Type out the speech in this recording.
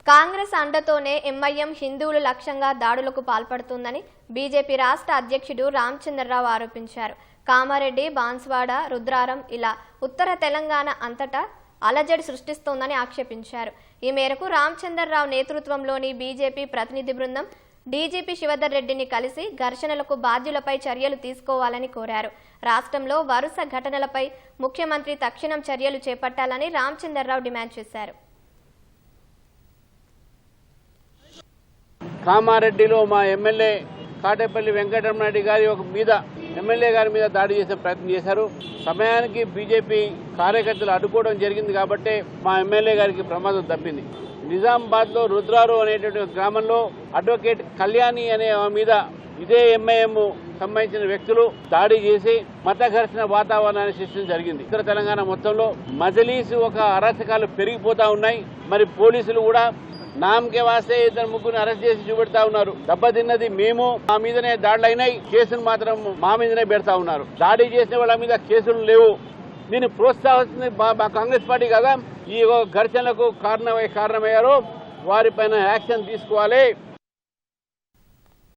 Congress అండతోనే MIM హిందువులు లక్ష్యంగా దాడులకు పాల్పడుతుందని బీజేపీ రాష్ట్ర అధ్యక్షుడు రామచంద్రరావు ఆరోపించారు. కామారెడ్డి, బాన్స్వాడ, రుద్రారం ఇలా ఉత్తర తెలంగాణ అంతటా అలజడి సృష్టిస్తోందని ఆక్షేపించారు. ఈ మేరకు రామచంద్రరావు నేతృత్వంలోని బీజేపీ ప్రతినిధి బృందం డీజీపీ శివధర్ రెడ్డిని కలిసి ఘర్షణలకు బాధ్యులపై చర్యలు తీసుకోవాలని కోరారు. రాష్ట్రంలో వరుస ఘటనలపై ముఖ్యమంత్రి తక్షణం చర్యలు చేపట్టాలని రామచంద్రరావు డిమాండ్ చేశారు. కామారెడ్డిలో మా ఎమ్మెల్యే కాటేపల్లి వెంకటరమణారెడ్డి గారి ఎమ్మెల్యే గారి మీద దాడి చేసే ప్రయత్నం చేశారు. సమయానికి బీజేపీ కార్యకర్తలు అడ్డుకోవడం జరిగింది కాబట్టి మా ఎమ్మెల్యే గారికి ప్రమాదం తప్పింది. నిజామాబాద్లో రుద్రారు అనేటువంటి గ్రామంలో అడ్వకేట్ కళ్యాణి అనే మీద ఇదే ఎంఐఎం సంబంధించిన వ్యక్తులు దాడి చేసి మత ఘర్షణ వాతావరణాన్ని సృష్టించడం జరిగింది. ఉత్తర తెలంగాణ మొత్తంలో మజలీసు అరాచకాలు పెరిగిపోతా ఉన్నాయి. మరి పోలీసులు కూడా నామకే వాస్తే ఇద్దరు ముగ్గురిని అరెస్ట్ చేసి చూపెడతా ఉన్నారు. దెబ్బతిన్నది మేము, మా మీదనే దాడులు అయినాయి, కేసులు మాత్రం మా మీదనే పెడతా ఉన్నారు. దాడి చేసిన వాళ్ళ మీద కేసులు లేవు. దీన్ని ప్రోత్సహిస్తుంది మా కాంగ్రెస్ పార్టీ కదా. ఈ ఘర్షణలకు కారణమయ్యారో వారిపైన యాక్షన్ తీసుకోవాలి.